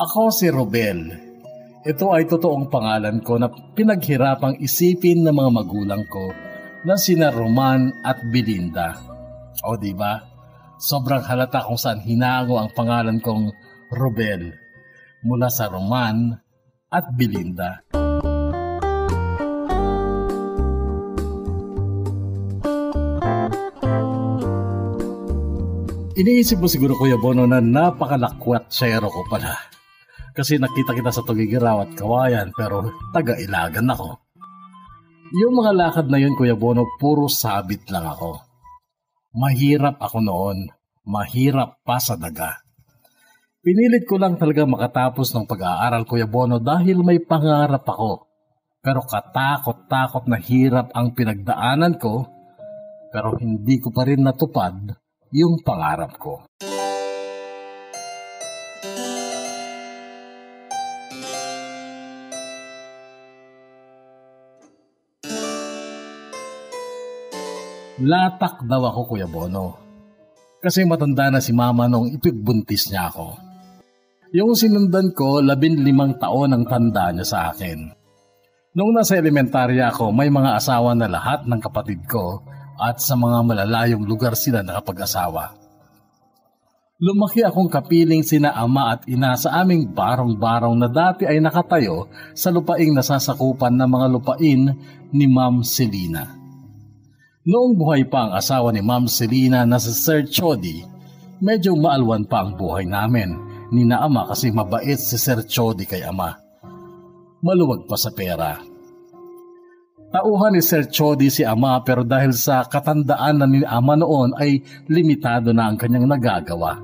Ako si Robel. Ito ay totoong pangalan ko na pinaghirapang isipin ng mga magulang ko na sina Roman at Belinda. O diba? Sobrang halata kung saan hinango ang pangalan kong Robel mula sa Roman at Belinda. Iniisip mo siguro, Kuya Bono, na napakalakwat-tsero ko pala. Kasi nakita kita sa Tugigaraw at Kawayan pero taga-Ilagan ako. Yung mga lakad na yun, Kuya Bono, puro sabit lang ako. Mahirap ako noon. Mahirap pa sa daga. Pinilit ko lang talaga makatapos ng pag-aaral, Kuya Bono, dahil may pangarap ako. Pero katakot-takot na hirap ang pinagdaanan ko, pero hindi ko pa rin natupad yung pangarap ko. Latak daw ako, Kuya Bono. Kasi matanda na si Mama nung ipigbuntis niya ako. Yung sinundan ko, 15 taon ang tanda niya sa akin. Nung nasa elementarya ako, may mga asawa na lahat ng kapatid ko at sa mga malalayong lugar sila nakapag-asawa. Lumaki akong kapiling sina ama at ina sa aming barong-barong na dati ay nakatayo sa lupaing nasasakupan ng mga lupain ni Ma'am Selina. Noong buhay pa ang asawa ni Ma'am Selina na si Sir Chody, medyo maalwan pa ang buhay namin ni na ama kasi mabait si Sir Chody kay ama. Maluwag pa sa pera. Tauhan ni Sir Chody si ama pero dahil sa katandaan na ni ama noon ay limitado na ang kanyang nagagawa.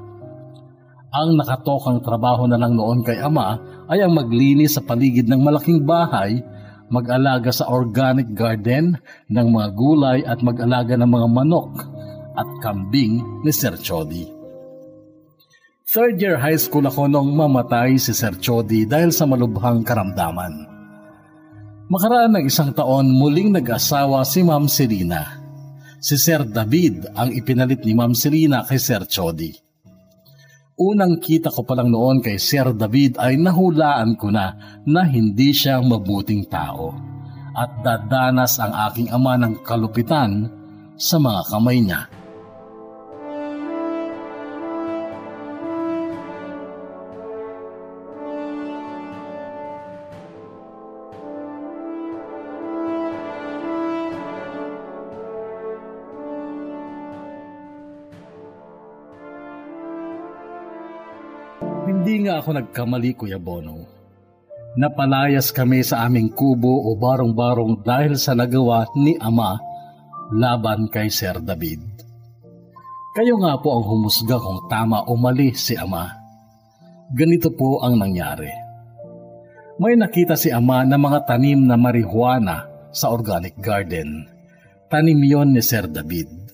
Ang nakatokang trabaho na lang noon kay ama ay ang maglinis sa paligid ng malaking bahay, mag-alaga sa organic garden ng mga gulay at mag-alaga ng mga manok at kambing ni Sir Chody. Third year high school ako nung mamatay si Sir Chody dahil sa malubhang karamdaman. Makaraan ng 1 taon, muling nag-asawa si Ma'am Selina. Si Sir David ang ipinalit ni Ma'am Selina kay Sir Chody. Unang kita ko pa lang noon kay Sir David ay nahulaan ko na hindi siya mabuting tao at dadanas ang aking ama ng kalupitan sa mga kamay niya. Hindi nga ako nagkamali, Kuya Bono. Napalayas kami sa aming kubo o barong-barong dahil sa nagawa ni Ama laban kay Sir David. Kayo nga po ang humusga kung tama o mali si Ama. Ganito po ang nangyari. May nakita si Ama na mga tanim na marijuana sa organic garden. Tanim yon ni Sir David.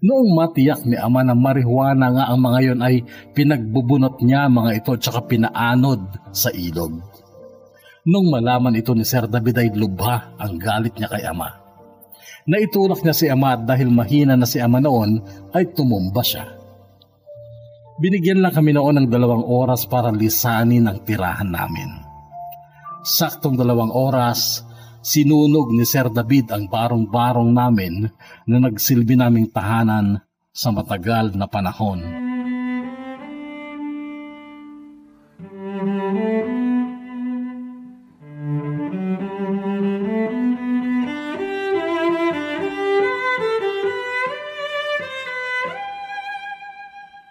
Noong matiyak ni Ama na marijuana nga ang mga yon ay pinagbubunot niya mga ito tsaka pinaanod sa ilog. Nung malaman ito ni Sir David ay lubha ang galit niya kay Ama. Naitulak niya si Ama at dahil mahina na si Ama noon ay tumumba siya. Binigyan lang kami noon ng 2 oras para lisanin ang tirahan namin. Saktong 2 oras, sinunog ni Sir David ang barong-barong namin na nagsilbi naming tahanan sa matagal na panahon.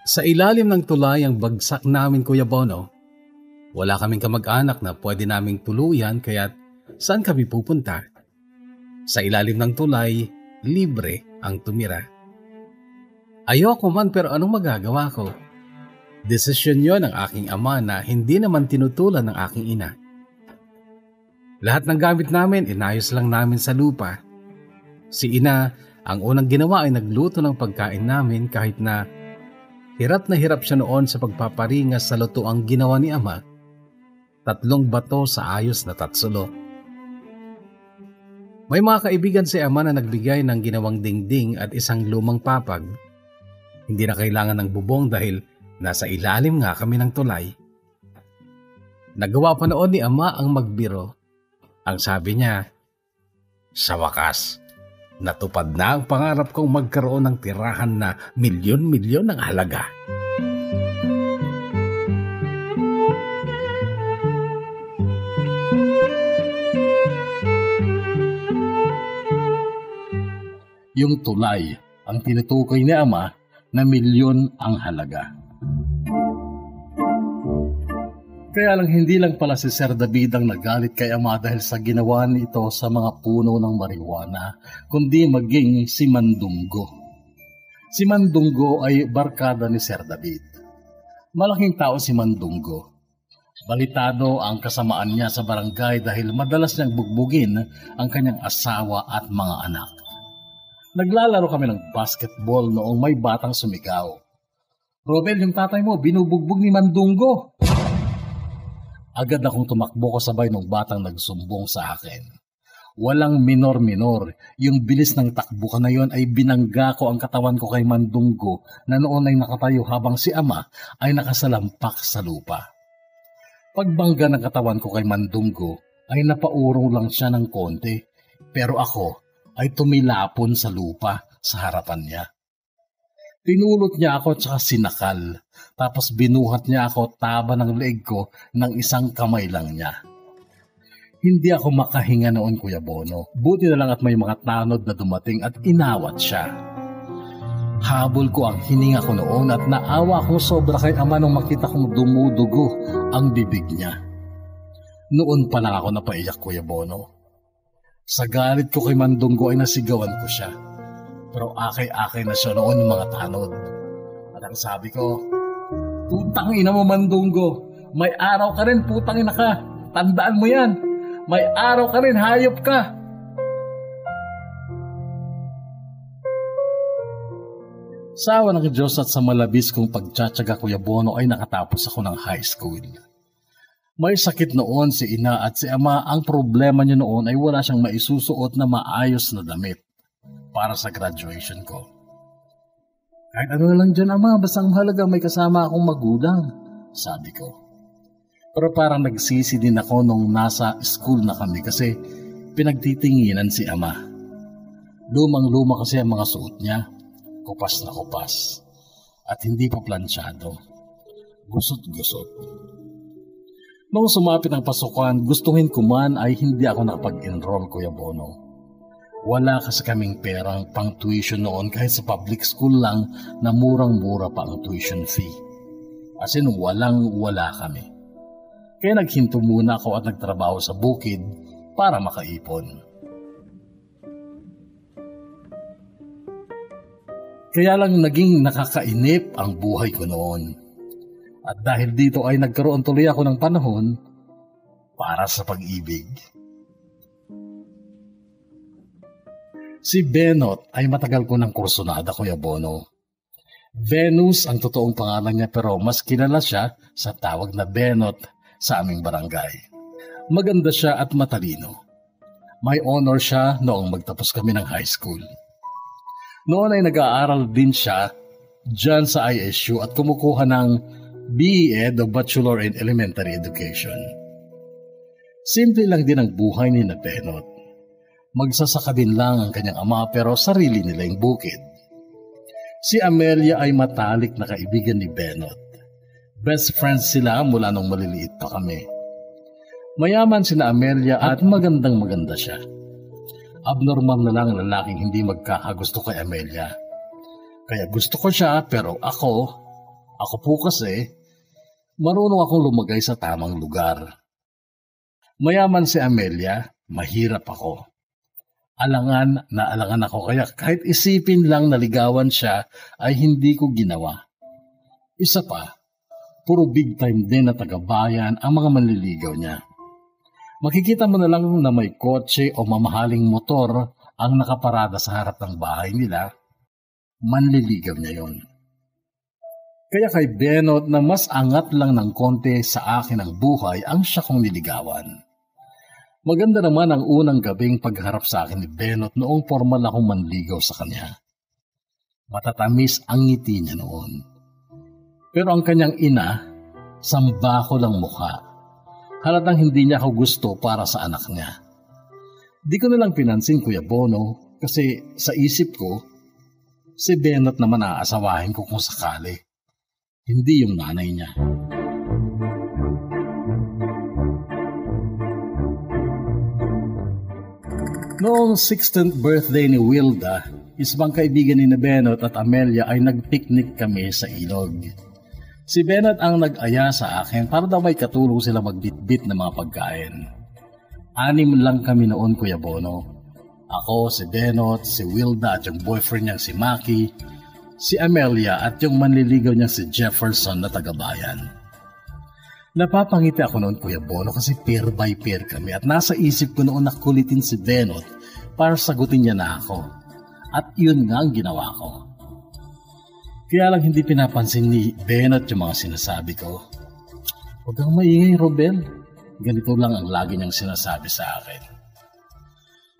Sa ilalim ng tulay ang bagsak namin, Kuya Bono. Wala kaming kamag-anak na pwede naming tuluyan kaya't saan kami pupunta? Sa ilalim ng tulay, libre ang tumira. Ayoko man pero anong magagawa ko? Desisyon yon ng aking ama na hindi naman tinutulan ng aking ina. Lahat ng gamit namin inayos lang namin sa lupa. Si ina, ang unang ginawa ay nagluto ng pagkain namin kahit na hirap siya noon sa pagpaparingas sa lutoang ginawa ni ama. 3 bato sa ayos na tatsulo. May mga kaibigan si ama na nagbigay ng ginawang dingding at isang lumang papag. Hindi na kailangan ng bubong dahil nasa ilalim nga kami ng tulay. Nagawa pa noon ni Ama ang magbiro. Ang sabi niya, "Sa wakas, natupad na ang pangarap kong magkaroon ng tirahan na milyon-milyon ng halaga." Yung tulay ang tinutukoy ni Ama na milyon ang halaga. Kaya lang hindi lang pala si Sir David ang nagalit kay Ama dahil sa ginawa nito sa mga puno ng marijuana, kundi maging si Mandunggo. Si Mandunggo ay barkada ni Sir David. Malaking tao si Mandunggo. Balitado ang kasamaan niya sa barangay dahil madalas niyang bugbugin ang kanyang asawa at mga anak. Naglalaro kami ng basketball noong may batang sumigaw, "Robel, yung tatay mo, binubugbog ni Mandunggo." Agad akong tumakbo kasabay ng batang nagsumbong sa akin. Walang minor-minor. Yung bilis ng takbo ka na yon ay binangga ko ang katawan ko kay Mandunggo na noon ay nakatayo habang si Ama ay nakasalampak sa lupa. Pagbangga ng katawan ko kay Mandunggo ay napaurong lang siya ng konti, pero ako ay tumilapon sa lupa sa harapan niya. Tinulot niya ako at saka sinakal, tapos binuhat niya ako taba ng leeg ko ng isang kamay lang niya. Hindi ako makahinga noon, Kuya Bono. Buti na lang at may mga tanod na dumating at inawat siya. Habol ko ang hininga ko noon at naawa akong sobra kay Ama nung makita kong dumudugo ang bibig niya. Noon pa lang ako napaiyak, Kuya Bono. Sa galit ko kay Mandunggo ay nasigawan ko siya. Pero akay-akay na siya noon ng mga tanod. At ang sabi ko, "Putang ina mo, Mandunggo. May araw ka rin, putang ina ka. Tandaan mo yan. May araw ka rin, hayop ka." Sa awa ng Diyos at sa malabis kong pagtsatsaga, Kuya Bono, ay nakatapos ako ng high school. May sakit noon si Ina at si Ama. Ang problema niya noon ay wala siyang maisusuot na maayos na damit para sa graduation ko. "Kahit ano na lang dyan, Ama, basta ang mahalaga may kasama akong magulang," sabi ko. Pero parang nagsisi din ako nung nasa school na kami kasi pinagtitinginan si Ama. Lumang-luma kasi ang mga suot niya, kupas na kupas, at hindi pa plansyado. Gusot-gusot. Nung sumapit ang pasukan, gustuhin ko man ay hindi ako nakapag-enroll, Kuya Bono. Wala kasi kaming perang pang tuition noon kahit sa public school lang na murang-mura pa ang tuition fee. As in, walang-wala kami. Kaya naghinto muna ako at nagtrabaho sa bukid para makaipon. Kaya lang naging nakakainip ang buhay ko noon. At dahil dito ay nagkaroon tuloy ako ng panahon para sa pag-ibig. Si Benot ay matagal ko ng kursunada, Kuya Bono. Venus ang totoong pangalan niya pero mas kilala siya sa tawag na Benot sa aming barangay. Maganda siya at matalino. May honor siya noong magtapos kami ng high school. Noon ay nag-aaral din siya dyan sa ISU at kumukuha ng BE-Ed o Bachelor in Elementary Education. Simple lang din ang buhay ni Benot. Magsasaka din lang ang kanyang ama pero sarili nila yung bukid. Si Amelia ay matalik na kaibigan ni Benot. Best friends sila mula nung maliliit pa kami. Mayaman sina Amelia at magandang-maganda siya. Abnormal na lang lalaking hindi magkakagusto kay Amelia. Kaya gusto ko siya pero ako po kasi, marunong akong lumagay sa tamang lugar. Mayaman si Amelia, mahirap ako. Alangan na alangan ako kaya kahit isipin lang na ligawan siya ay hindi ko ginawa. Isa pa, puro big time din na taga-bayan ang mga manliligaw niya. Makikita mo na lang na may kotse o mamahaling motor ang nakaparada sa harap ng bahay nila, manliligaw niya yon. Kaya kay Benot na mas angat lang ng konti sa akin ang buhay ang siya kong niligawan. Maganda naman ang unang gabing pagharap sa akin ni Benot noong formal akong manligaw sa kanya. Matatamis ang ngiti niya noon. Pero ang kanyang ina, sambako lang mukha. Halatang hindi niya ako gusto para sa anak niya. Di ko nalang pinansin, Kuya Bono, kasi sa isip ko, si Benot naman aasawahin ko kung sakali. Hindi yung nanay niya. Noong 16th birthday ni Wilda, isang kaibigan ni Benot at Amelia ay nagpiknik kami sa ilog. Si Benot ang nag-aya sa akin para daw may katulong sila magbitbit ng mga pagkain. 6 lang kami noon, Kuya Bono. Ako, si Benot, si Wilda at yung boyfriend niyang si Maki, si Amelia at yung manliligaw niyang si Jefferson na tagabayan. Napapangiti ako noon, Kuya Bono, kasi pair by pair kami at nasa isip ko noon na kulitin si Benot para sagutin niya na ako. At yun nga ang ginawa ko. Kaya lang hindi pinapansin ni Benot yung mga sinasabi ko. Huwag kang maingay, Robel. Ganito lang ang lagi niyang sinasabi sa akin.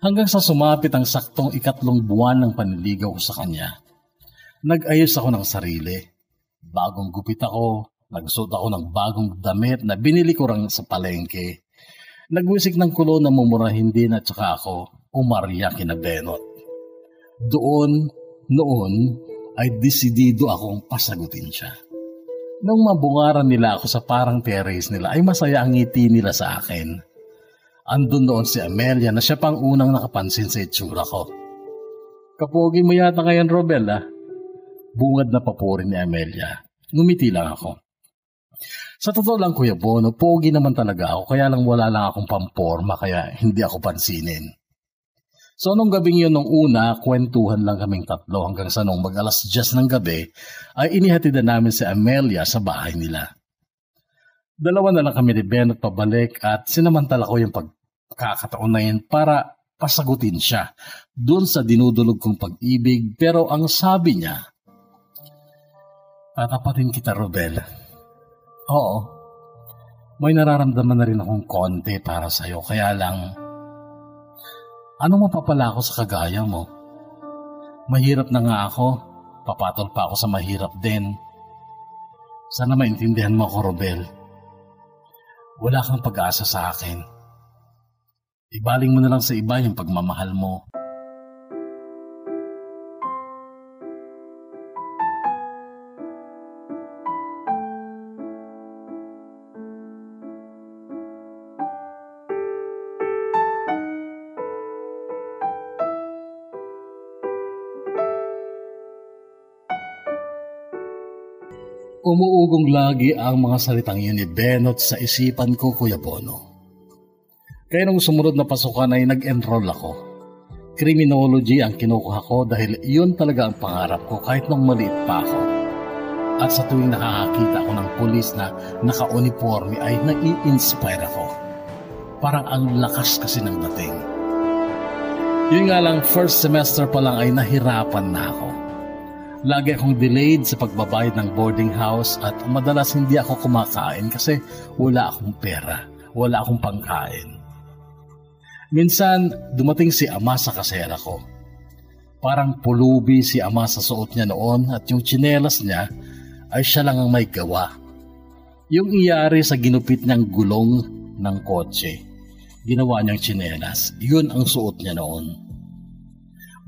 Hanggang sa sumapit ang saktong 3 buwan ng panliligaw ko sa kanya, nag-ayos ako ng sarili. Bagong gupit ako. Nagsuot ako ng bagong damit na binili ko lang sa palengke. Nagwisik ng kulo na mumurahin din at saka ako umarya kina Benot. Noon ay desidido akong pasagutin siya. Nung mabungaran nila ako sa parang terrace nila ay masaya ang ngiti nila sa akin. Andun noon si Amelia na siya pang unang nakapansin sa itsura ko. Kapogi mo yata ngayon, Robel, ah? Bungad na papuri ni Amelia. Ngumiti lang ako. Sa totoo lang, Kuya Bono, pogi naman talaga ako, kaya lang wala lang akong pamporma, kaya hindi ako pansinin. So nung gabing yun, nung una, kwentuhan lang kaming 3 hanggang sa nung mag-alas 10 ng gabi, ay inihatidan namin si Amelia sa bahay nila. 2 na lang kami ni Benot pabalik at sinamantala ko yung pagkakataon na yun para pasagutin siya doon sa dinudulog kong pag-ibig, pero ang sabi niya, tatapatin kita, Robel. Oo, may nararamdaman na rin akong konti para sa'yo, kaya lang, ano mapapala ako sa kagaya mo? Mahirap na nga ako, papatol pa ako sa mahirap din. Sana maintindihan mo ako, Robel. Wala kang pag-asa sa akin. Ibaling mo na lang sa iba yung pagmamahal mo. Umuugong lagi ang mga salitang yun ni Benot sa isipan ko, Kuya Bono. Kaya nung sumunod na pasukan ay nag-enroll ako. Criminology ang kinukuha ko dahil yun talaga ang pangarap ko kahit nung maliit pa ako. At sa tuwing nakakakita ako ng pulis na naka-uniforme ay nai-inspire ako. Parang ang lakas kasi ng dating. Yun nga lang, first semester pa lang ay nahirapan na ako. Lagi akong delayed sa pagbabayad ng boarding house at madalas hindi ako kumakain kasi wala akong pera, wala akong pangkain. Minsan, dumating si ama sa kasera ko. Parang pulubi si ama sa suot niya noon at yung tsinelas niya ay siya lang ang may gawa. Yung iyari sa ginupit niyang gulong ng kotse, ginawa niyang tsinelas, yun ang suot niya noon.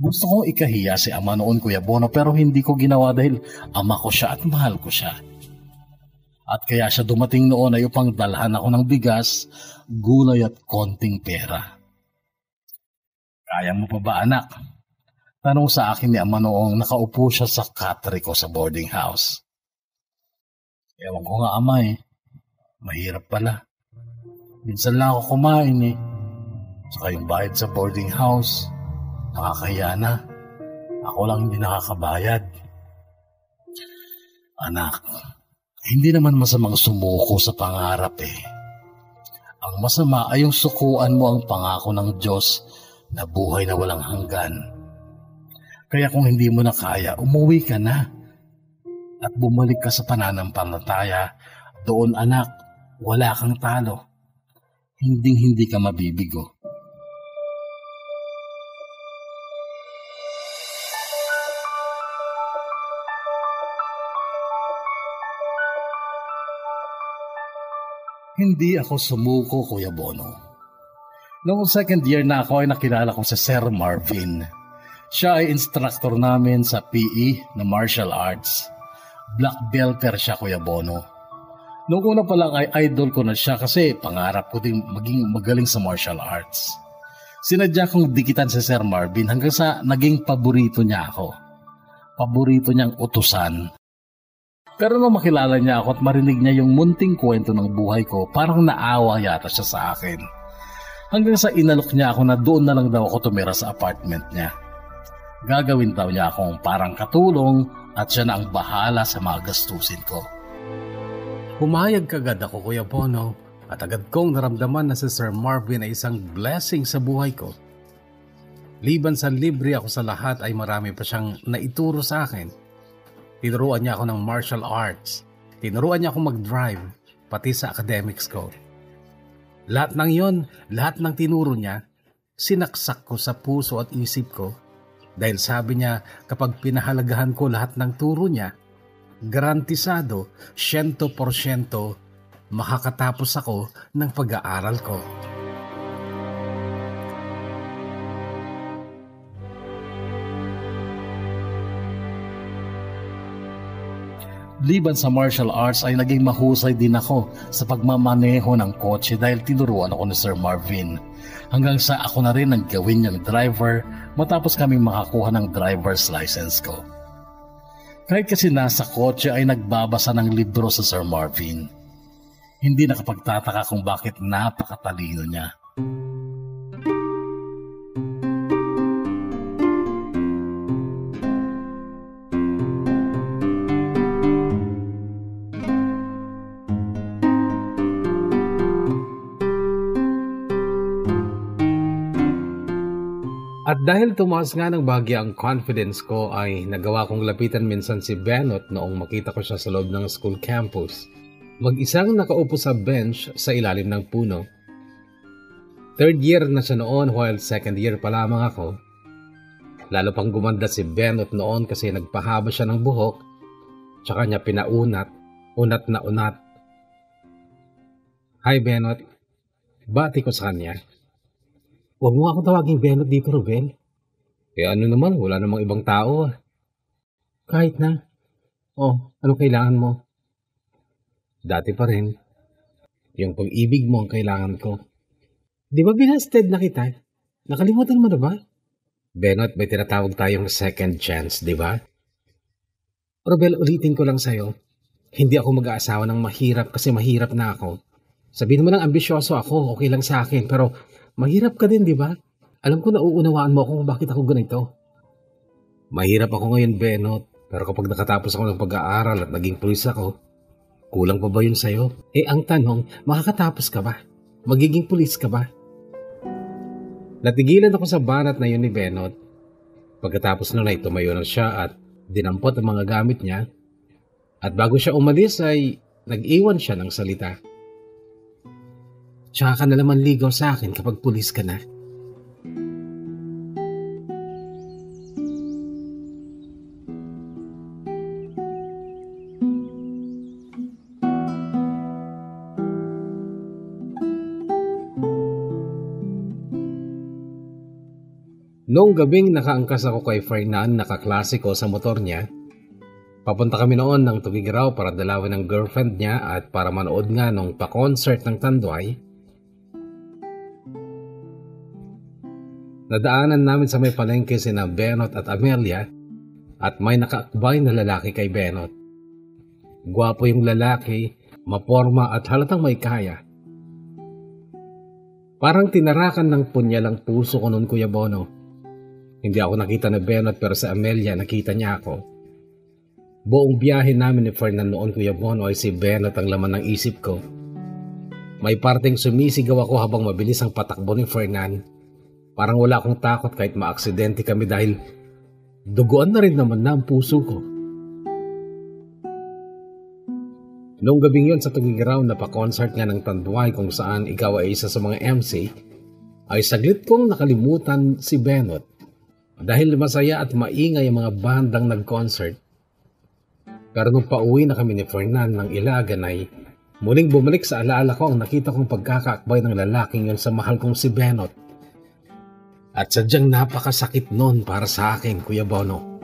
Gusto kong ikahiya si ama noon, Kuya Bono, pero hindi ko ginawa dahil ama ko siya at mahal ko siya. At kaya siya dumating noon ay upang dalhan ako ng bigas, gulay at konting pera. Kaya mo pa ba, anak? Tanong sa akin ni ama noong nakaupo siya sa katre ko sa boarding house. Ewan ko nga, ama eh. Mahirap pala. Minsan lang ako kumain eh. Saka yung bayad sa boarding house, nakakahiya na. Ako lang hindi nakakabayad. Anak, hindi naman masamang sumuko sa pangarap eh. Ang masama ay yung sukuan mo ang pangako ng Diyos na buhay na walang hanggan. Kaya kung hindi mo na kaya, umuwi ka na. At bumalik ka sa pananampalataya. Doon, anak, wala kang talo. Hinding-hindi ka mabibigo. Hindi ako sumuko, Kuya Bono. Noong second year na ako ay nakilala ko si Sir Marvin. Siya ay instructor namin sa PE na martial arts. Black belter siya, Kuya Bono. Noong una pa lang ay idol ko na siya kasi pangarap ko din maging magaling sa martial arts. Sinadya kong dikitan si Sir Marvin hanggang sa naging paborito niya ako. Paborito niyang utusan. Pero nung makilala niya ako at marinig niya yung munting kwento ng buhay ko, parang naawa yata siya sa akin. Hanggang sa inalok niya ako na doon na lang daw ako tumira sa apartment niya. Gagawin daw niya akong parang katulong at siya na ang bahala sa mga gastusin ko. Pumayag kagad ako, Kuya Bono, at agad kong naramdaman na si Sir Marvin ay isang blessing sa buhay ko. Liban sa libre ako sa lahat ay marami pa siyang naituro sa akin. Tinuruan niya ako ng martial arts. Tinuruan niya ako mag-drive, pati sa academics ko. Lahat ng yon, lahat ng tinuro niya, sinaksak ko sa puso at isip ko. Dahil sabi niya, kapag pinahalagahan ko lahat ng turo niya, garantisado, 100% makakatapos ako ng pag-aaral ko. Liban sa martial arts ay naging mahusay din ako sa pagmamaneho ng kotse dahil tinuruan ako ni Sir Marvin. Hanggang sa ako na rin ang gawin niyang driver matapos kaming makakuha ng driver's license ko. Kahit kasi nasa kotse ay nagbabasa ng libro sa Sir Marvin. Hindi nakapagtataka kung bakit napakatalino niya. At dahil tumaas nga ng bahagya ang confidence ko ay nagawa kong lapitan minsan si Benot noong makita ko siya sa loob ng school campus. Mag-isang nakaupo sa bench sa ilalim ng puno. Third year na siya noon while second year pa lamang ako. Lalo pang gumanda si Benot noon kasi nagpahaba siya ng buhok tsaka niya pinaunat, unat na unat. Hi Benot, bati ko sa kanya. Huwag mo ako tawaging Benot dito, Ruben. Ano naman, wala namang ibang tao. Kahit na. Ano kailangan mo? Dati pa rin. Yung pag-ibig mo ang kailangan ko. Di ba binasted na kita? Nakalimutan mo na ba? Benot, may tinatawag tayong second chance, di ba? Robel, ulitin ko lang sa'yo. Hindi ako mag-aasawa ng mahirap kasi mahirap na ako. Sabihin mo lang ambisyoso ako, okay lang sa akin. Pero mahirap ka din, di ba? Alam ko na uuunawaan mo ako kung bakit ako ganito. Mahirap ako ngayon, Benot. Pero kapag nakatapos ako ng pag-aaral at naging pulis ako, kulang pa ba yun sa'yo? Ang tanong, makakatapos ka ba? Magiging pulis ka ba? Natigilan ako sa banat na yun ni Benot. Pagkatapos nun ay tumayo na siya at dinampot ang mga gamit niya. At bago siya umalis ay nag-iwan siya ng salita. Tsaka ka na naman ligaw sa akin kapag pulis ka na. Noong gabing nakaangkas ako kay Fernan, nakaklase ko sa motor niya. Papunta kami noon ng Tugigaraw para dalawin ng girlfriend niya at para manood nga nung pa-concert ng Tanduay. Nadaanan namin sa may palengke sina Benot at Amelia at may nakaakbay na lalaki kay Benot. Gwapo yung lalaki, maporma at halatang may kaya. Parang tinarakan ng punyal ang puso ko noon, Kuya Bono. Hindi ako nakita ni Benot pero sa Amelia nakita niya ako. Buong biyahe namin ni Fernan noon, Kuya Bono, ay si Benot ang laman ng isip ko. May parteng sumisigaw ako habang mabilis ang patakbo ni Fernan. Parang wala akong takot kahit maaksidente kami dahil duguan na rin naman na ang puso ko. Noong gabing yon sa Tugigaraw na pa-concert nga ng Tanduay kung saan ikaw ay isa sa mga MC, ay saglit kong nakalimutan si Benot. Dahil masaya at maingay ang mga bandang nag-concert. Pero nung pauwi na kami ni Fernan ng Ilagan ay Muling bumalik sa alaala ko ang nakita kong pagkakaakbay ng lalaking yon sa mahal kong si Benot. At sadyang napakasakit nun para sa akin, Kuya Bono.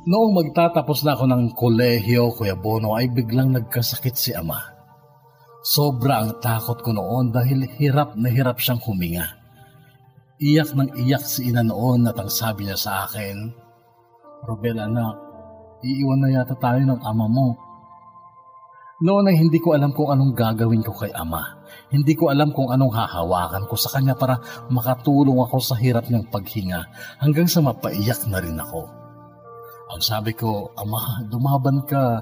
Noong magtatapos na ako ng kolehiyo, Kuya Bono, ay biglang nagkasakit si Ama. Sobra ang takot ko noon dahil hirap na hirap siyang huminga. Iyak ng iyak si ina noon at ang sabi niya sa akin, "Robel anak, iiwan na yata tayo ng ama mo." Noon ay hindi ko alam kung anong gagawin ko kay Ama. Hindi ko alam kung anong hahawakan ko sa kanya para makatulong ako sa hirap niyang paghinga hanggang sa mapaiyak na rin ako. Ang sabi ko, "Ama, dumaban ka.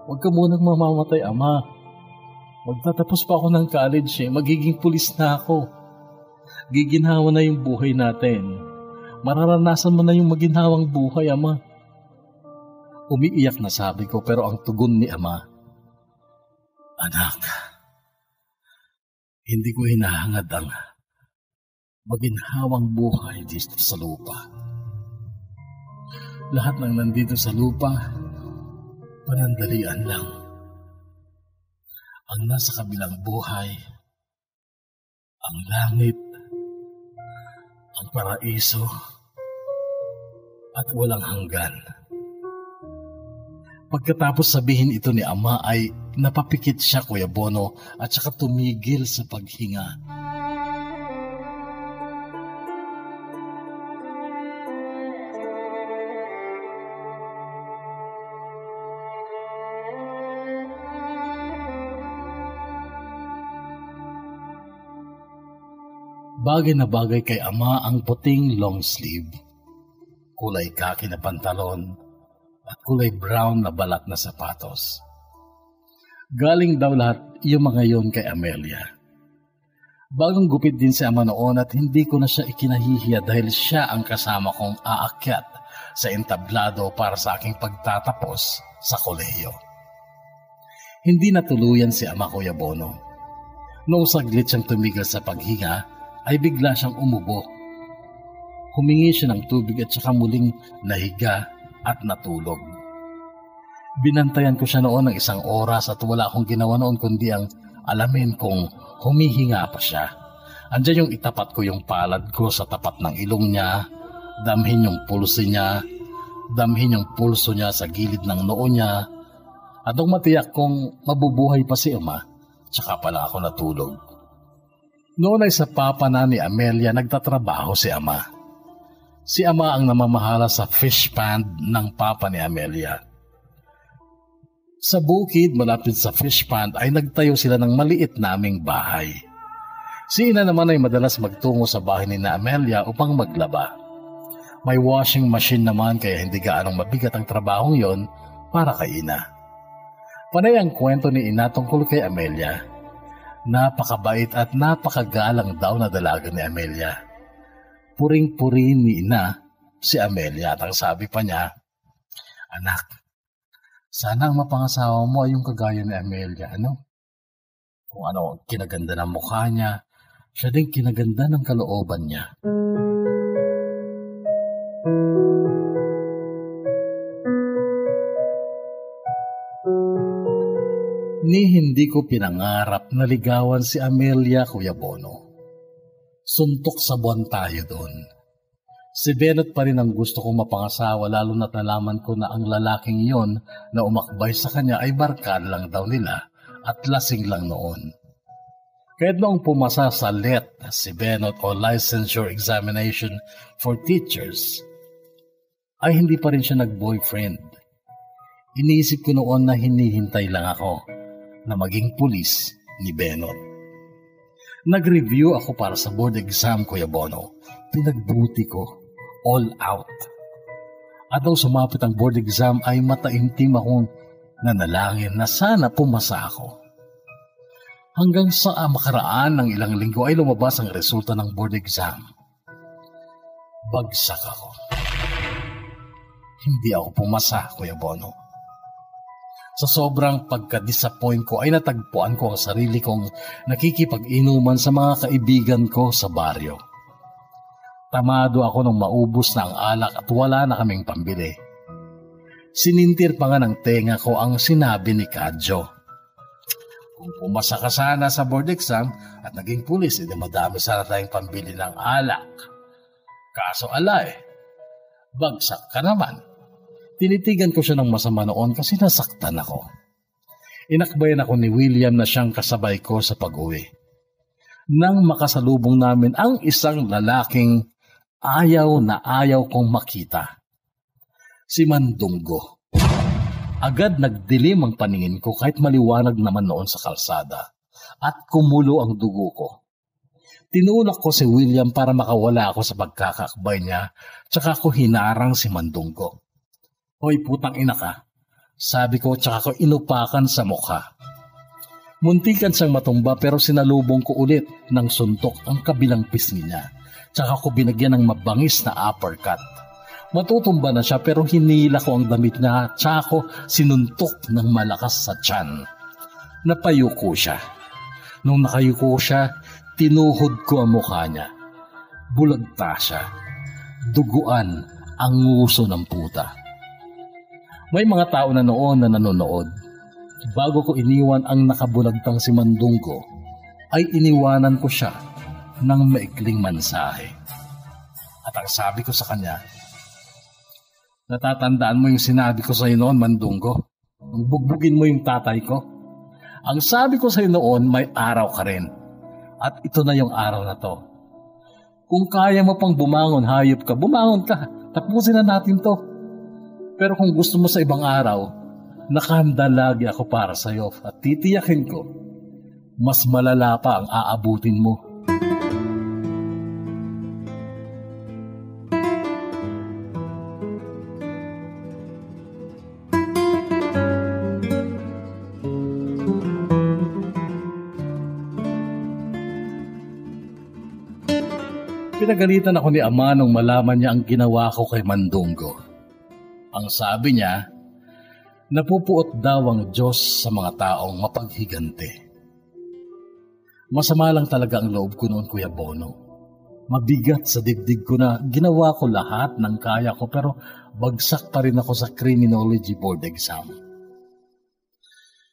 Huwag ka munang mamamatay, Ama. Magtatapos pa ako ng college magiging pulis na ako. Giginhawa na yung buhay natin. Mararanasan mo na yung maginhawang buhay, Ama." Umiiyak na sabi ko pero ang tugon ni Ama, "Anak, hindi ko hinahangad ang maginhawang buhay dito sa lupa. Lahat ng nandito sa lupa, panandalian lang. Ang nasa kabilang buhay, ang langit, ang paraiso, at walang hanggan." Pagkatapos sabihin ito ni Ama ay napapikit siya, Kuya Bono, at saka tumigil sa paghinga. Bagay na bagay kay Ama ang puting long sleeve, kulay kaki na pantalon, at kulay brown na balat na sapatos. Galing daw lahat yung mga yon kay Amelia. Bagong gupit din si Ama noon at hindi ko na siya ikinahihiya dahil siya ang kasama kong aakyat sa entablado para sa aking pagtatapos sa kolehiyo. Hindi natuluyan si Ama, Kuya Bono. Noong saglit siyang tumigil sa paghinga, ay bigla siyang umubo. Humingi siya ng tubig at saka muling nahiga at natulog. Binantayan ko siya noon ng 1 oras at wala akong ginawa noon kundi ang alamin kung humihinga pa siya. Andiyan yung itapat ko yung palad ko sa tapat ng ilong niya, damhin yung pulso niya, sa gilid ng noo niya, at nung matiyak kong mabubuhay pa si Ama, tsaka pala ako natulog. Noon ay sa papa na ni Amelia nagtatrabaho si Ama. Si Ama ang namamahala sa fish pond ng papa ni Amelia. Sa bukid malapit sa fish pond ay nagtayo sila ng maliit naming bahay. Si Ina naman ay madalas magtungo sa bahay ni na Amelia upang maglaba. May washing machine naman kaya hindi gaanong mabigat ang trabahong yon para kay Ina. Panay ang kwento ni Ina tungkol kay Amelia. Napakabait at napakagalang daw na dalaga ni Amelia. Puring-puri ni Ina si Amelia at ang sabi pa niya, "Anak, sana ang mapangasawa mo ay yung kagaya ni Amelia, ano? Kung ano kinaganda ng mukha niya, siya din kinaganda ng kalooban niya." Ni hindi ko pinangarap na ligawan si Amelia, Kuya Bono. Suntok sa buwan tayo doon. Si Benot pa rin ang gusto kong mapangasawa lalo na't nalaman ko na ang lalaking yon na umakbay sa kanya ay barkada lang daw nila at lasing lang noon. Kahit noong pumasa sa LET si Benot o Licensure Examination for Teachers, ay hindi pa rin siya nag-boyfriend. Iniisip ko noon na hinihintay lang ako na maging pulis ni Benot. Nag-review ako para sa board exam, Kuya Bono. Pinagbuti ko, all out. At nung sumapit ang board exam ay mataimtim akong nanalangin na sana pumasa ako. Hanggang sa makaraan ng ilang linggo ay lumabas ang resulta ng board exam. Bagsak ako. Hindi ako pumasa, Kuya Bono. Sa sobrang pagka-disappoint ko ay natagpuan ko ang sarili kong nakikipag-inuman sa mga kaibigan ko sa baryo. Tamado ako nung maubos na ang alak at wala na kaming pambili. Sinintir pa nga ng tenga ko ang sinabi ni Kadjo. Kung pumasa ka sana sa board exam at naging pulis, edi madami sana tayong pambili ng alak. Kaso bagsak ka naman. Tinitigan ko siya ng masama noon kasi nasaktan ako. Inakbayan ako ni William na siyang kasabay ko sa pag-uwi. Nang makasalubong namin ang isang lalaking ayaw na ayaw kong makita. Si Mandunggo. Agad nagdilim ang paningin ko kahit maliwanag naman noon sa kalsada at kumulo ang dugo ko. Tinulak ko si William para makawala ako sa pagkakakbay niya tsaka ko hinarang si Mandunggo. Hoy putang ina ka, sabi ko tsaka ko inupakan sa mukha. Muntikan siyang matumba pero sinalubong ko ulit ng suntok ang kabilang pisngi niya. Tsaka ko binagyan ng mabangis na uppercut. Matutumba na siya pero hinila ko ang damit niya tsaka ko sinuntok ng malakas sa tiyan. Napayuko siya. Nung nakayuko siya, tinuhod ko ang mukha niya. Bulagta siya. Duguan ang nguso ng puta. May mga tao na noon na nanonood. Bago ko iniwan ang nakabulagtang si Mandunggo, ay iniwanan ko siya ng maikling mensahe. At ang sabi ko sa kanya, natatandaan mo yung sinabi ko sa iyo noon, Mandunggo? Nung bugbugin mo yung tatay ko? Ang sabi ko sa iyo noon, may araw ka rin. At ito na yung araw na to. Kung kaya mo pang bumangon, hayop ka, bumangon ka. Tapusin na natin to. Pero kung gusto mo sa ibang araw, nakahanda lagi ako para sa iyo at titiyakin ko, mas malala pa ang aabutin mo. Pinagalitan ako ni Ama nung malaman niya ang ginawa ko kay Mandunggo. Ang sabi niya, napupuot daw ang Diyos sa mga taong mapaghigante. Masama lang talaga ang loob ko noon, Kuya Bono. Mabigat sa dibdib ko na ginawa ko lahat ng kaya ko pero bagsak pa rin ako sa criminology board exam.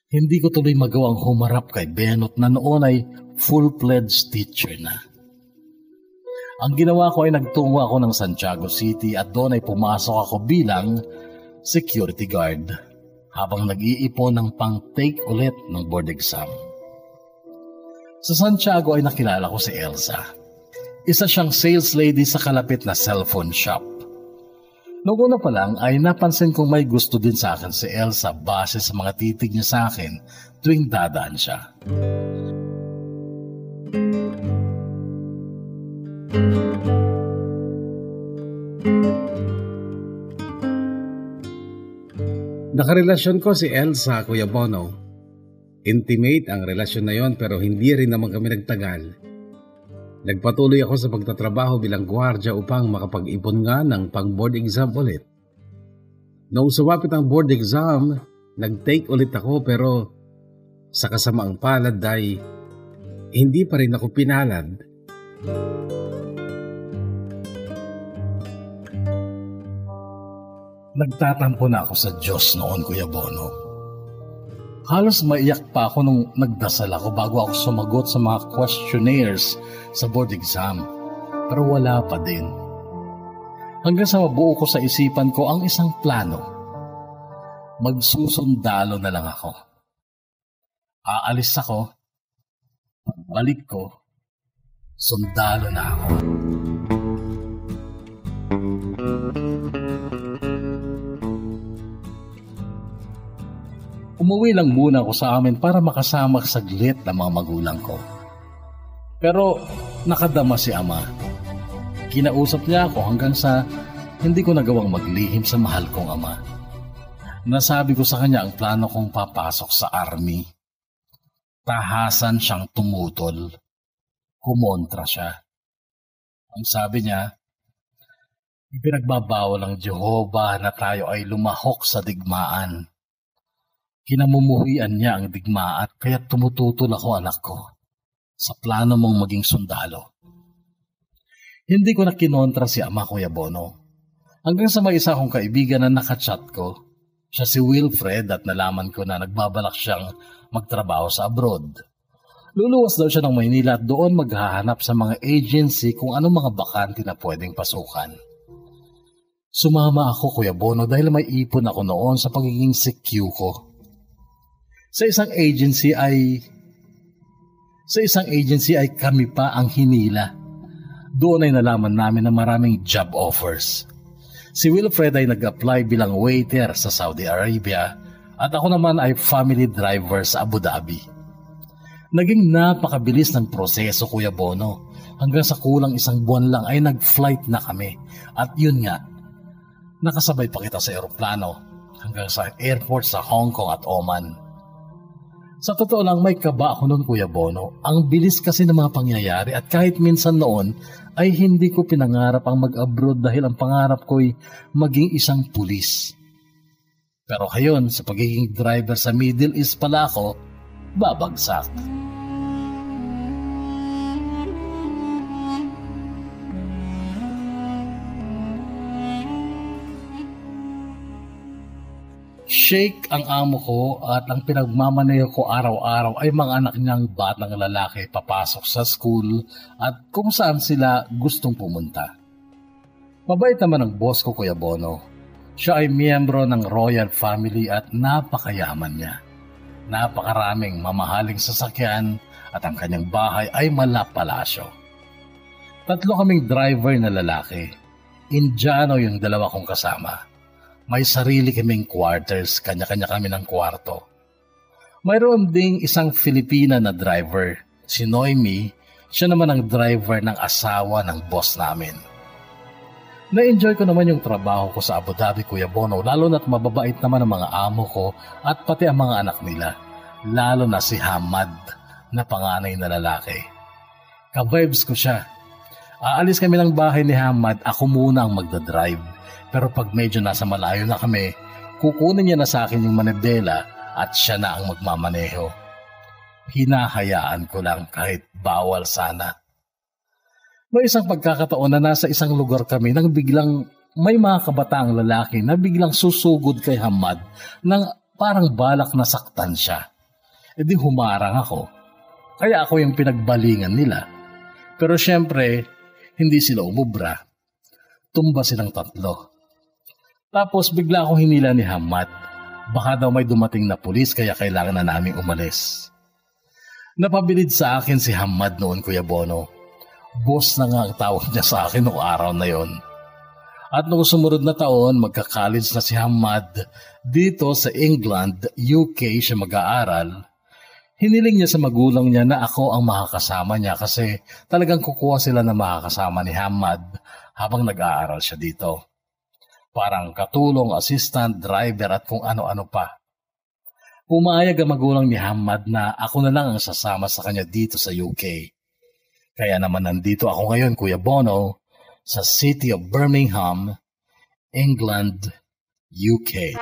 Hindi ko tuloy magawang humarap kay Benot na noon ay full-fledged teacher na. Ang ginawa ko ay nagtungo ako ng Santiago City at doon ay pumasok ako bilang security guard habang nag-iipon ng pang-take ulit ng board exam. Sa Santiago ay nakilala ko si Elsa. Isa siyang sales lady sa kalapit na cellphone shop. Noong una pa lang ay napansin kong may gusto din sa akin si Elsa base sa mga titig niya sa akin tuwing dadaan siya. Nakarelasyon ko si Elsa, Kuya Bono. Intimate ang relasyon na yon pero hindi rin naman kami nagtagal. Nagpatuloy ako sa pagtatrabaho bilang gwardiya upang makapag-ipon nga ng pang-board exam ulit. Noong sumapit ang board exam, nag-take ulit ako pero sa kasamaang palad ay hindi pa rin ako pinalad. Nagtatampo na ako sa Diyos noon, Kuya Bono. Halos maiyak pa ako nung nagdasal ako bago ako sumagot sa mga questionnaires sa board exam. Pero wala pa din. Hanggang sa mabuo ko sa isipan ko ang isang plano. Magsusundalo na lang ako. Aalis ako. Balik ko. Sundalo na ako. Umuwi lang muna ako sa amin para makasama saglit ng mga magulang ko. Pero nakadama si Ama. Kinausap niya ako hanggang sa hindi ko nagawang maglihim sa mahal kong ama. Nasabi ko sa kanya ang plano kong papasok sa army. Tahasan siyang tumutol. Kumontra siya. Ang sabi niya, ipinagbabawal ng Jehovah na tayo ay lumahok sa digmaan. Kinamumuhian niya ang digma at kaya tumututol ako, anak ko, sa plano mong maging sundalo. Hindi ko na kinontra si ama, Kuya Bono. Hanggang sa may isa kong kaibigan na nakachat ko, siya si Wilfred, at nalaman ko na nagbabalak siyang magtrabaho sa abroad. Luluwas daw siya ng Maynila at doon maghahanap sa mga agency kung anong mga bakante na pwedeng pasukan. Sumama ako, Kuya Bono, dahil may ipon ako noon sa pagiging CQ ko. Sa isang agency ay kami pa ang hinila. Doon ay nalaman namin na maraming job offers. Si Wilfred ay nag-apply bilang waiter sa Saudi Arabia at ako naman ay family driver sa Abu Dhabi. Naging napakabilis ng proseso, Kuya Bono. Hanggang sa kulang 1 buwan lang ay nag-flight na kami. At yun nga, nakasabay pa kita sa eroplano hanggang sa airport sa Hong Kong at Oman. Sa totoo lang, may kaba ako noon, Kuya Bono. Ang bilis kasi ng mga pangyayari at kahit minsan noon ay hindi ko pinangarap ang mag-abroad dahil ang pangarap ko'y maging isang pulis. Pero ngayon, sa pagiging driver sa Middle East pala ako, babagsak. Sheikh ang amo ko at ang pinagmamaneho ko araw-araw ay mga anak niyang batang lalaki papasok sa school at kung saan sila gustong pumunta. Mabait naman ang boss ko, Kuya Bono. Siya ay miyembro ng royal family at napakayaman niya. Napakaraming mamahaling sasakyan at ang kanyang bahay ay malapalasyo. 3 kaming driver na lalaki. Indiano yung 2 kong kasama. May sarili kaming quarters, kanya-kanya kami ng kwarto. Mayroon ding isang Filipina na driver, si Noemi. Siya naman ang driver ng asawa ng boss namin. Na-enjoy ko naman yung trabaho ko sa Abu Dhabi, Kuya Bono, lalo na't mababait naman ang mga amo ko at pati ang mga anak nila, lalo na si Hamad na panganay na lalaki. Ka-vibes ko siya. Aalis kami ng bahay ni Hamad, ako muna ang magdadrive. Pero pag medyo nasa malayo na kami, kukunin niya na sa akin yung manibela at siya na ang magmamaneho. Hinahayaan ko lang kahit bawal sana. May isang pagkakataon na nasa isang lugar kami nang biglang may mga kabataang lalaki na biglang susugod kay Hamad nang parang balak na saktan siya. E di humarang ako. Kaya ako yung pinagbalingan nila. Pero syempre, hindi sila umubra. Tumba silang 3. Tapos bigla akong hinila ni Hamad. Baka daw may dumating na pulis kaya kailangan na naming umalis. Napabilid sa akin si Hamad noon, Kuya Bono. Boss na nga ang tawag niya sa akin noong araw na yon. At noong sumunod na taon, magka-college na si Hamad dito sa England, UK siya mag-aaral. Hiniling niya sa magulang niya na ako ang makakasama niya kasi talagang kukuha sila na makakasama ni Hamad habang nag-aaral siya dito. Parang katulong, assistant, driver at kung ano-ano pa. Pumayag ang magulang ni Hamad na ako na lang ang sasama sa kanya dito sa UK. Kaya naman nandito ako ngayon, Kuya Bono, sa city of Birmingham, England, UK.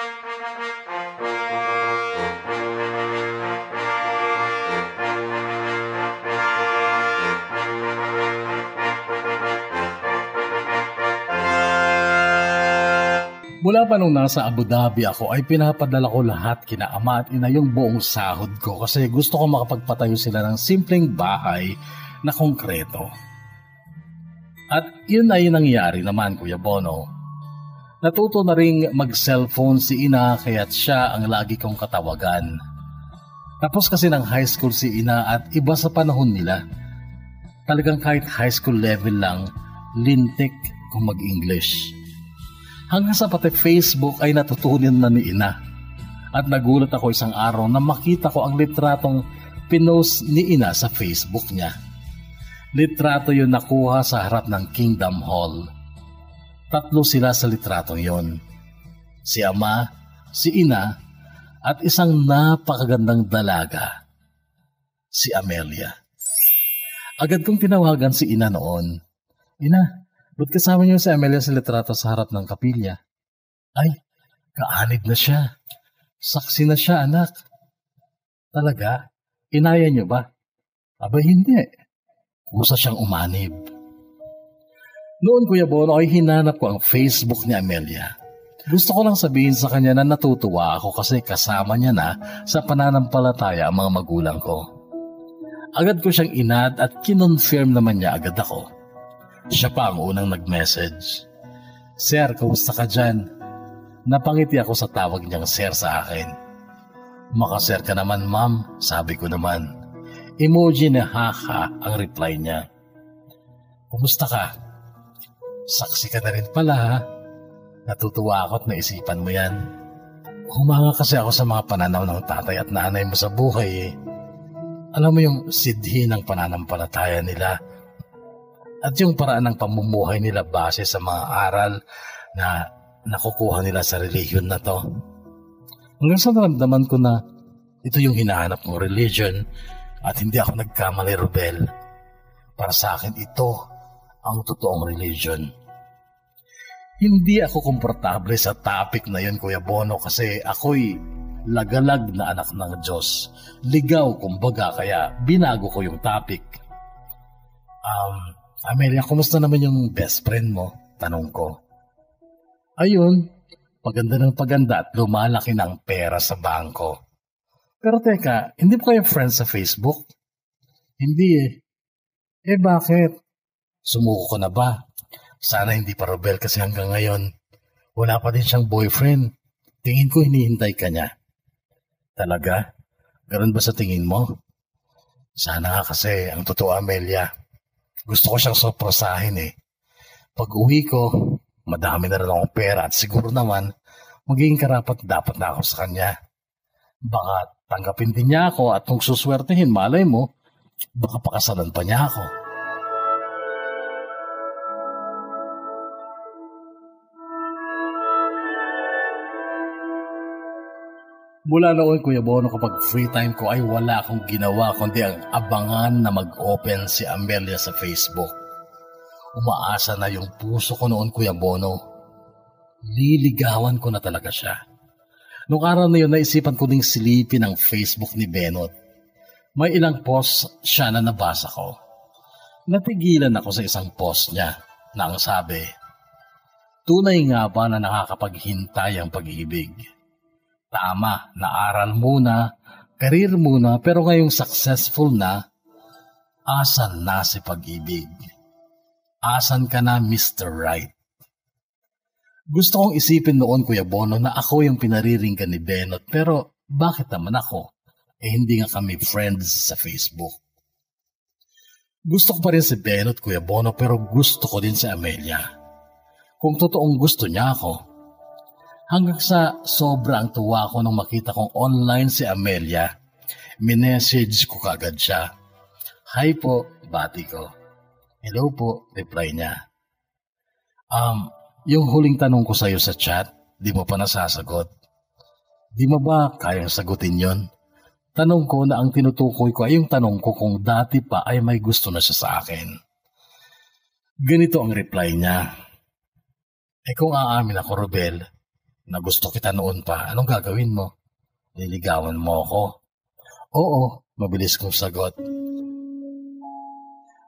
Mula pa nung nasa Abu Dhabi ako ay pinapadala ko lahat kina ama at ina yung buong sahod ko kasi gusto ko makapagpatayo sila ng simpleng bahay na konkreto. At yun ay nangyari naman, Kuya Bono. Natuto na ring mag-cellphone si ina kaya't siya ang lagi kong katawagan. Tapos kasi ng high school si ina at iba sa panahon nila. Talagang kahit high school level lang, lintik kung mag-English. Hanggang sa pati Facebook ay natutunan na ni ina. At nagulat ako isang araw na makita ko ang litratong pinost ni ina sa Facebook niya. Litrato yun nakuha sa harap ng Kingdom Hall. 3 sila sa litratong yon. Si ama, si ina, at isang napakagandang dalaga, si Amelia. Agad kong tinawagan si ina noon. Ina, ba't kasama niyo si Amelia sa litrato sa harap ng kapilya? Ay, kaanib na siya. Saksi na siya, anak. Talaga? Inaya niyo ba? Aba, hindi. Kusa siyang umanib. Noon, Kuya Bono, ay hinanap ko ang Facebook ni Amelia. Gusto ko lang sabihin sa kanya na natutuwa ako kasi kasama niya na sa pananampalataya ang mga magulang ko. Agad ko siyang inad at kinonfirm naman niya agad ako. Siya pa ang unang nag-message. Sir, kumusta ka dyan? Napangiti ako sa tawag niyang sir sa akin. Makasir ka naman, ma'am, sabi ko naman. Emoji na haha ang reply niya. Kumusta ka? Saksi ka na rin pala, ha? Natutuwa ako at naisipan mo yan. Humanga kasi ako sa mga pananaw ng tatay at nanay mo sa buhay, eh. Alam mo yung sidhi ng pananampalataya nila at yung paraan ng pamumuhay nila base sa mga aral na nakukuha nila sa relihiyon na to. Hanggang sa naramdaman ko na ito yung hinahanap kong religion at hindi ako nagkamali, Rubel. Para sa akin, ito ang totoong religion. Hindi ako komportable sa topic na yun, Kuya Bono, kasi ako'y lagalag na anak ng Diyos. Ligaw, kumbaga, kaya binago ko yung topic. Amelia, kumusta naman yung best friend mo? Tanong ko. Ayun, paganda ng paganda at lumalaki ng pera sa bangko. Pero teka, hindi po kayo friends sa Facebook? Hindi eh. Eh bakit? Sumuko ka na ba? Sana hindi pa, Robel, kasi hanggang ngayon, wala pa din siyang boyfriend. Tingin ko hinihintay ka niya. Talaga? Ganun ba sa tingin mo? Sana nga kasi, ang totoo, Amelia, gusto ko siyang soprosahin eh. Pag uwi ko, madami na rin akong pera at siguro naman, magiging karapat dapat na ako sa kanya. Baka tanggapin din niya ako at kung suswertehin, malay mo, baka pakasalan pa niya ako. Mula noon, Kuya Bono, kapag free time ko ay wala akong ginawa kundi ang abangan na mag-open si Amelia sa Facebook. Umaasa na yung puso ko noon, Kuya Bono. Liligawan ko na talaga siya. Noong araw na yun, naisipan ko ding silipin ang Facebook ni Benot. May ilang post siya na nabasa ko. Natigilan ako sa isang post niya na ang sabi, tunay nga ba na nakakapaghintay ang pag-ibig? Tama, naaral muna, karir muna, pero ngayong successful na, asan na si pag-ibig? Asan ka na, Mr. Right? Gusto kong isipin noon, Kuya Bono, na ako yung pinariringgan ni Benot, pero bakit naman ako? Eh hindi nga kami friends sa Facebook. Gusto ko pa rin si Benot, Kuya Bono, pero gusto ko din si Amelia. Kung totoong gusto niya ako, hanggang sa sobrang tuwa ko nung makita kong online si Amelia, minessage ko kagad siya. Hi po, bati ko. Hello po, reply niya. Yung huling tanong ko sa'yo sa chat, di mo pa nasasagot. Di mo ba kayang sagutin yon? Tanong ko na ang tinutukoy ko ay yung tanong ko kung dati pa ay may gusto na siya sa akin. Ganito ang reply niya. Kung aamin ako, Rubel, na gusto kita noon pa, anong gagawin mo? Liligawan mo ako? Oo, mabilis kong sagot.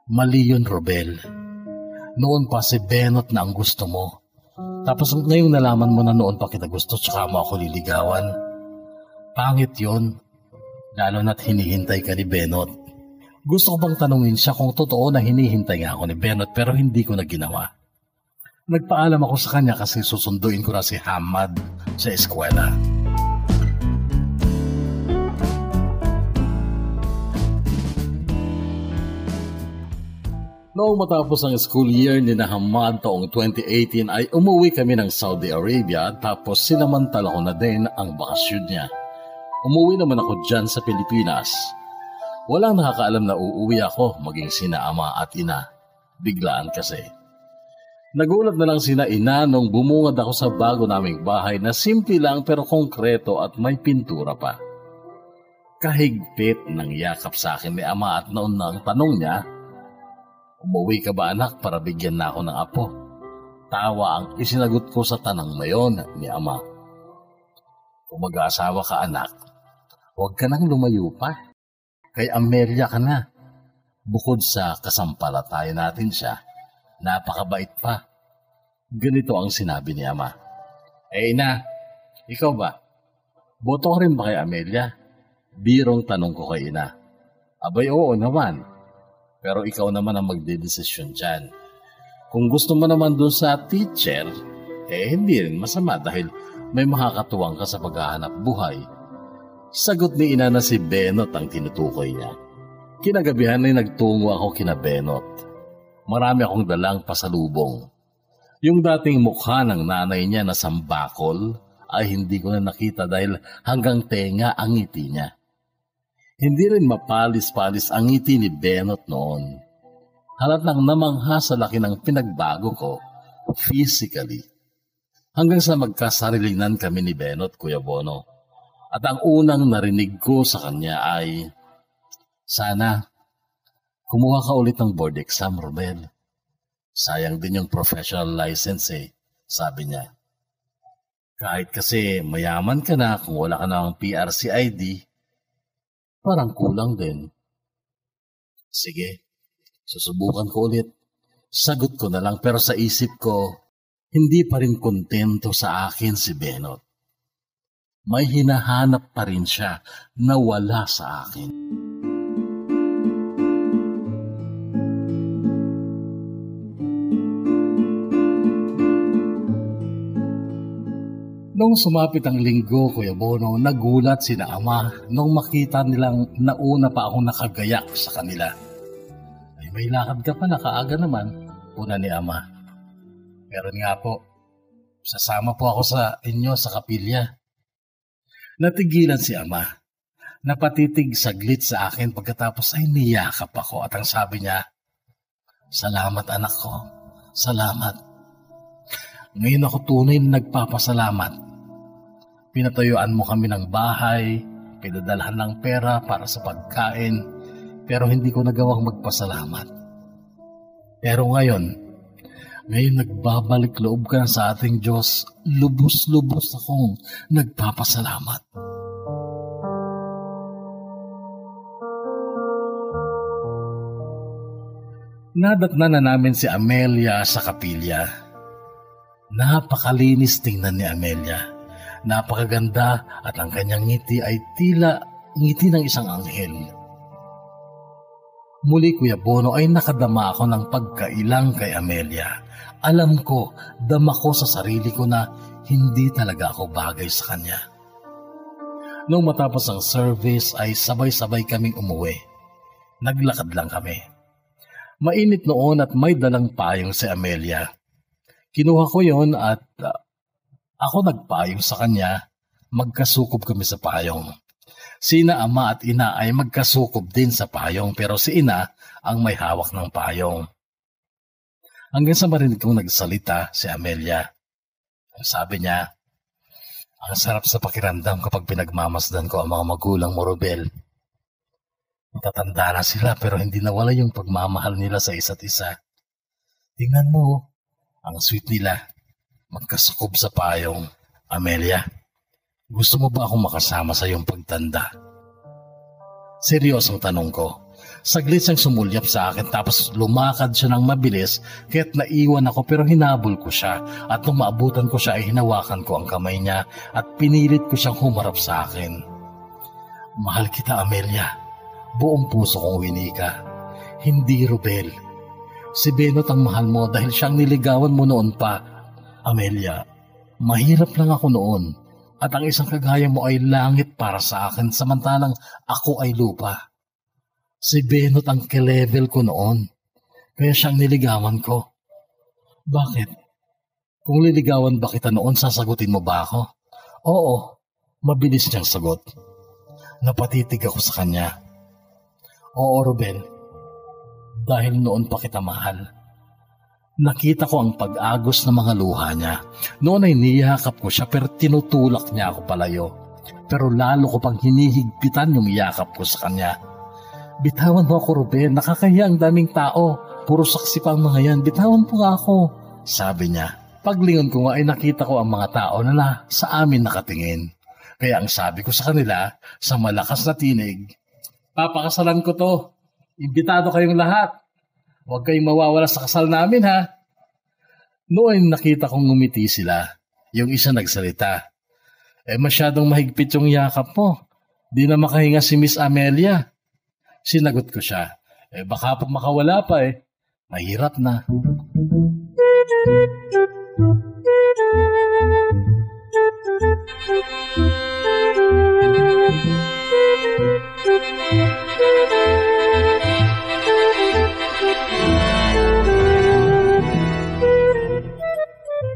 Mali yun, Rubel. Noon pa si Benot na ang gusto mo. Tapos ngayong nalaman mo na noon pa kita gusto tsaka mo ako liligawan. Pangit yun, lalo na't hinihintay ka ni Benot. Gusto ko bang tanungin siya kung totoo na hinihintay nga ako ni Benot pero hindi ko na ginawa. Nagpaalam ako sa kanya kasi susunduin ko na si Hamad sa eskwela. Noong matapos ang school year ni Hamad taong 2018 ay umuwi kami ng Saudi Arabia tapos sinamantala ko na din ang bakasyon niya. Umuwi naman ako dyan sa Pilipinas. Walang nakakaalam na uuwi ako maging sina ama at ina. Biglaan kasi. Nagulat na lang sina ina nung bumungad ako sa bago naming bahay na simple lang pero konkreto at may pintura pa. Kahigpit ng yakap sa akin ni ama at noon na ang tanong niya, umuwi ka ba anak para bigyan na ako ng apo? Tawa ang isinagot ko sa tanang na yon ni ama. Kung mag-aasawa ka anak, huwag ka nang lumayo pa. Kay Amelia ka na. Bukod sa kasampalataya natin siya, napakabait pa. Ganito ang sinabi ni Ama. Ina, ikaw ba? Boto ka rin ba kay Amelia? Birong tanong ko kay Ina. Abay, oo naman. Pero ikaw naman ang magdedesisyon dyan. Kung gusto mo naman dun sa teacher, hindi rin masama dahil may makakatuwang ka sa paghahanap buhay. Sagot ni Ina na si Benot ang tinutukoy niya. Kinagabihan ay nagtungo ako kina Benot. Marami akong dalang pasalubong. Yung dating mukha ng nanay niya na sambakol ay hindi ko na nakita dahil hanggang tenga ang ngiti niya. Hindi rin mapalis-palis ang ngiti ni Benot noon. Halatang namangha sa laki ng pinagbago ko physically. Hanggang sa magkasarilinan kami ni Benot, Kuya Bono. At ang unang narinig ko sa kanya ay, sana, kumuha ka ulit ng board exam, Romel. Sayang din yung professional license sabi niya. Kahit kasi mayaman ka na kung wala ka ng PRC ID, parang kulang din. Sige, susubukan ko ulit. Sagot ko na lang pero sa isip ko, hindi pa rin kontento sa akin si Benot. May hinahanap pa rin siya na wala sa akin. Nung sumapit ang linggo, Kuya Bono, nagulat sina Ama nung makita nilang nauna pa akong nakagayak sa kanila. Ay, may lakad ka pa, nakaaga naman, puna ni Ama. Meron nga po, sasama po ako sa inyo sa kapilya. Natigilan si Ama. Napatitig saglit sa akin pagkatapos ay niyakap ako at ang sabi niya, salamat anak ko, salamat. Ngayon ako tunay na nagpapasalamat. Pinatayuan mo kami ng bahay, pinadalhan ng pera para sa pagkain, pero hindi ko nagawang magpasalamat. Pero ngayon nagbabalik loob ka sa ating Diyos, lubos-lubos akong nagpapasalamat. Nadatna na namin si Amelia sa kapilya. Napakalinis tingnan ni Amelia. Napakaganda at ang kanyang ngiti ay tila ngiti ng isang anghel. Muli, Kuya Bono, ay nakadama ako ng pagkailang kay Amelia. Alam ko, dama ko sa sarili ko na hindi talaga ako bagay sa kanya. Nung matapos ang service ay sabay-sabay kaming umuwi. Naglakad lang kami. Mainit noon at may dalang payong si Amelia. Kinuha ko yon at ako nagpayong sa kanya, magkasukob kami sa payong. Sina Ama at Ina ay magkasukob din sa payong pero si Ina ang may hawak ng payong. Hanggang sa marinig kong nagsalita si Amelia. Sabi niya, ang sarap sa pakiramdam kapag pinagmamasdan ko ang mga magulang mo, Robel. Matatanda na sila pero hindi nawala yung pagmamahal nila sa isa't isa. Tingnan mo, ang sweet nila. Magkasukob sa payong. Amelia, gusto mo ba akong makasama sa iyong pagtanda? Seryosong tanong ko. Saglit siyang sumulyap sa akin tapos lumakad siya ng mabilis kaya't naiwan ako pero hinabol ko siya at nung maabutan ko siya ay hinawakan ko ang kamay niya at pinilit ko siyang humarap sa akin. Mahal kita, Amelia. Buong puso kong winika. Hindi, Robel. Si Benot ang mahal mo dahil siyang niligawan mo noon pa. Amelia, mahirap lang ako noon at ang isang kagaya mo ay langit para sa akin samantalang ako ay lupa. Si Benot ang ke-level ko noon, kaya siyang niligawan ko. Bakit? Kung liligawan ba kita noon, sasagutin mo ba ako? Oo, mabilis niyang sagot. Napatitig ako sa kanya. Oo, Robel, dahil noon pa kita mahal. Nakita ko ang pag-agos ng mga luha niya. Noon ay niyakap ko siya pero tinutulak niya ako palayo. Pero lalo ko pang hinihigpitan yung yakap ko sa kanya. Bitawan mo ako, Ruben. Nakakahiya ang daming tao. Puro saksi pa ang mga yan. Bitawan mo nga ako, sabi niya. Paglingon ko nga ay nakita ko ang mga tao na sa amin nakatingin. Kaya ang sabi ko sa kanila, sa malakas na tinig, papakasalan ko to. Imbitado kayong lahat. Huwag kayong mawawala sa kasal namin ha. Noon nakita kong ngumiti sila. Yung isa nagsalita. Masyadong mahigpit yung yakap mo. Di na makahinga si Miss Amelia. Sinagot ko siya. Baka pa makawala pa Mahirap na.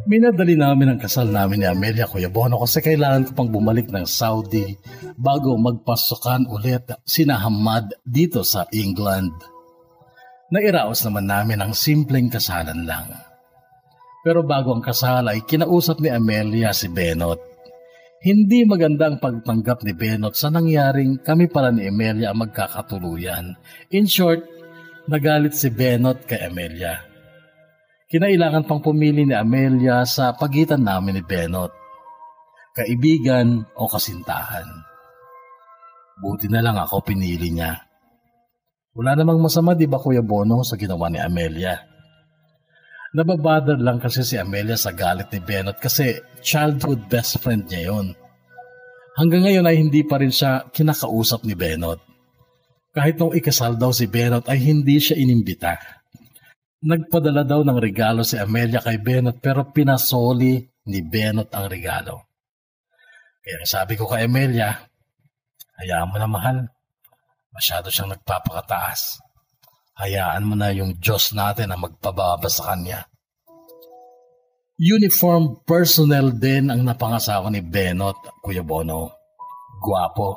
Minadali namin ang kasal namin ni Amelia, Kuya Bono, kasi kailangan ko pang bumalik ng Saudi bago magpasukan ulit sina Hamad dito sa England. Nairaos naman namin ang simpleng kasalan lang. Pero bago ang kasal ay kinausap ni Amelia si Benot. Hindi maganda ang pagtanggap ni Benot sa nangyaring kami pala ni Amelia ang magkakatuluyan. In short, nagalit si Benot kay Amelia. Kinailangan pang pumili ni Amelia sa pagitan namin ni Benot. Kaibigan o kasintahan. Buti na lang ako pinili niya. Wala namang masama, di ba Kuya Bono, sa ginawa ni Amelia? Nababother lang kasi si Amelia sa galit ni Benot kasi childhood best friend niya yun. Hanggang ngayon ay hindi pa rin siya kinakausap ni Benot. Kahit nung ikasal daw si Benot ay hindi siya inimbita. Nagpadala daw ng regalo si Amelia kay Benot pero pinasoli ni Benot ang regalo. Kaya sabi ko kay Amelia, hayaan mo na mahal. Masyado siyang nagpapakataas. Hayaan mo na yung Diyos natin ang magpababa sa kanya. Uniform personnel din ang napangasawa ni Benot, Kuya Bono. Guwapo.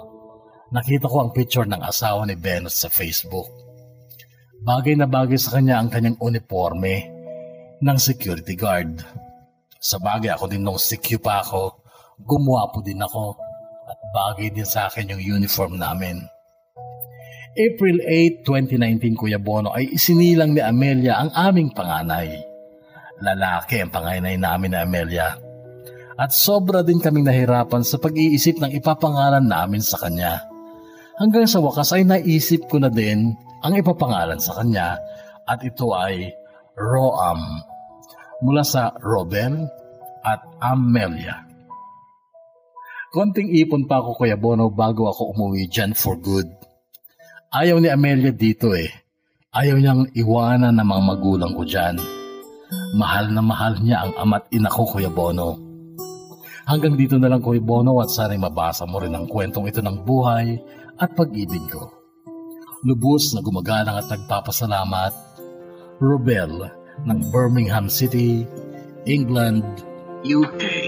Nakita ko ang picture ng asawa ni Benot sa Facebook. Bagay na bagay sa kanya ang kanyang uniforme ng security guard. Sa bagay ako din nung CQ pa ako, gumuwapo din ako at bagay din sa akin yung uniform namin. April 8, 2019, Kuya Bono, ay isinilang ni Amelia ang aming panganay. Lalaki ang panganay namin ni Amelia. At sobra din kaming nahirapan sa pag-iisip ng ipapangalan namin sa kanya. Hanggang sa wakas ay naisip ko na din ang ipapangalan sa kanya at ito ay Roam mula sa Robel at Amelia. Konting ipon pa ako Kuya Bono bago ako umuwi dyan for good. Ayaw ni Amelia dito Ayaw niyang iwanan ng mga magulang ko dyan. Mahal na mahal niya ang ama't ina ko Kuya Bono. Hanggang dito na lang Kuya Bono at sana'y mabasa mo rin ang kwentong ito ng buhay at pag-ibig ko. Lubos na gumagalang at nagpapasalamat, Robel ng Birmingham City, England, UK.